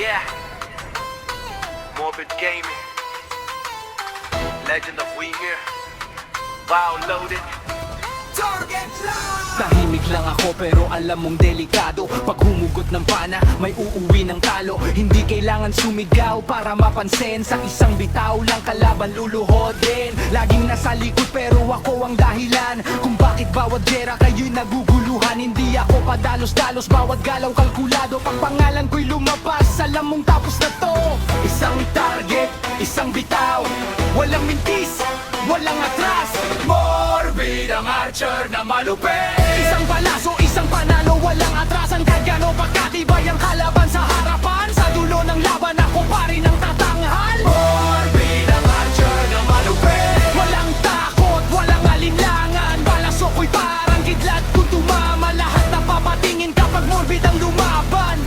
Yeah, Morbid Gaming, Legend of Wimir, Wow Loaded. Tahimik lang ako pero alam mong delikado. Pag humugot ng pana, may uuwi ng talo. Hindi kailangan sumigaw para mapansin. Sa isang bitaw lang kalaban luluhodin. Laging nasa likod pero ako ang dahilan kung bakit bawat gera kayo'y naguguluhan. Hindi ako padalos-dalos, bawat galaw kalkulado. Pag pangalan ko'y lumabas, alam mong tapos na to. Isang target, isang bitaw, walang mintis, walang atras. Morbid ang archer na malupit. Isang balaso, isang panalo, walang atrasan. Kahit gano'n pagkatibay ang kalaban sa harapan. Sa dulo ng laban ako pa rin ang tatanghal. Morbid ang archer na malupit. Walang takot, walang alinlangan. Balaso ko'y parang kidlat. Kung tumama lahat na papatingin kapag morbid ang lumaban.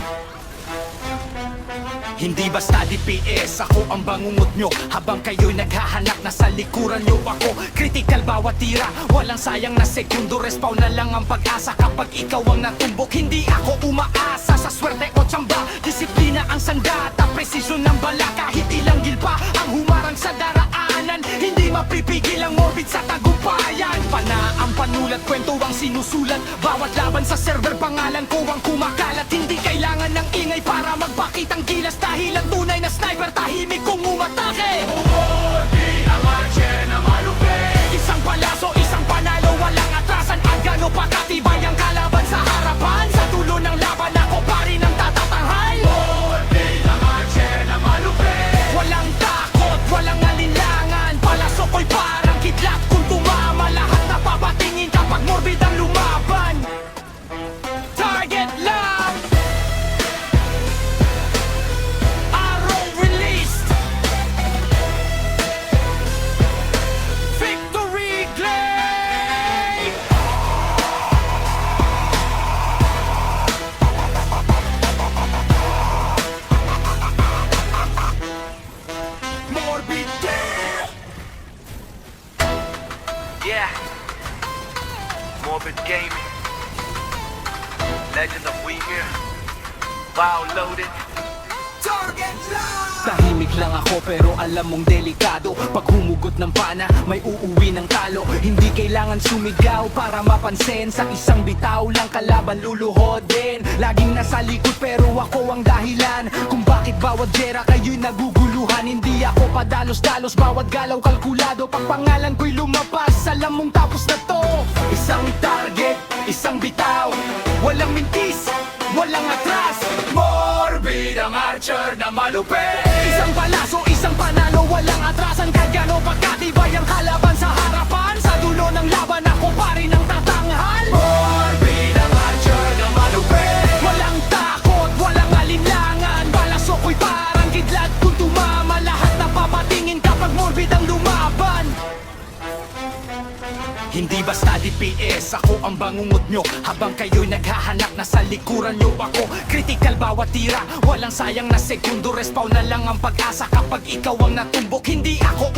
Hindi basta DPS, ako ang bangungot nyo. Habang kayo'y naghahanap, nasa likuran nyo ako. Critical bawat tira, walang sayang na segundo. Respawn na lang ang pag-asa kapag ikaw ang natumbok. Hindi ako umaasa sa swerte o tsamba. Disiplina ang sandata, presisyon ng bala. Kahit ilang gilpa ang humarang sa daraanan, hindi mapipigil ang morbid sa tagumpayan. Pana ang panulat, kwento ang sinusulat. Bawat laban sa server, pangalan ko ang kumakalat. Hindi kailangan ng ingay para magpakitang gilas. Dahil ang tunay na sniper, tahimik kung umatake. Morbid ang archer na malupit. Isang palaso, isang panalo, walang atrasan. Ang gano'n pa katibay ang kalaban sa harapan. Sa dulo ng laban ako pa rin ang tatatanghal. Morbid ang archer na malupit. Walang takot, walang alinlangan. Palaso ko'y parang kidlat. Kung tumama lahat na papatingin kapag morbid ang lumaban. Target lang, arrow released. Victory claim. Morbid Game. Yeah, Morbid Gaming, Legend of Wimir, Wow Loaded. Tahimik lang ako pero alam mong delikado. Pag humugot ng pana, may uuwi ng talo. Hindi kailangan sumigaw para mapansin. Sa isang bitaw lang kalaban luluhodin. Laging nasa likod pero ako ang dahilan kung bakit bawat gera kayo'y naguguluhan. Hindi ako padalos-dalos, bawat galaw kalkulado. Pag pangalan ko'y lumabas, alam mong tapos na to. Isang target, isang bitaw, walang mintis, walang atras. Morbid ang archer na malupit. Isang balaso, isang panalo, walang atrasan. Kahit gano'n pagkatibay ang kalaban sa harapan. Sa dulo ng laban ako pa rin ang tatanghal. Morbid ang archer na malupit. Walang takot, walang alinlangan. Balaso ko'y parang kidlat. Kung tumama lahat na papatingin kapag morbid ang lumaban. Hindi basta DPS, ako ang bangungot nyo. Habang kayo'y naghahanap, nasa likuran nyo ako. Critical bawat tira, walang sayang na segundo. Respawn na lang ang pag-asa kapag ikaw ang natumbok. Hindi ako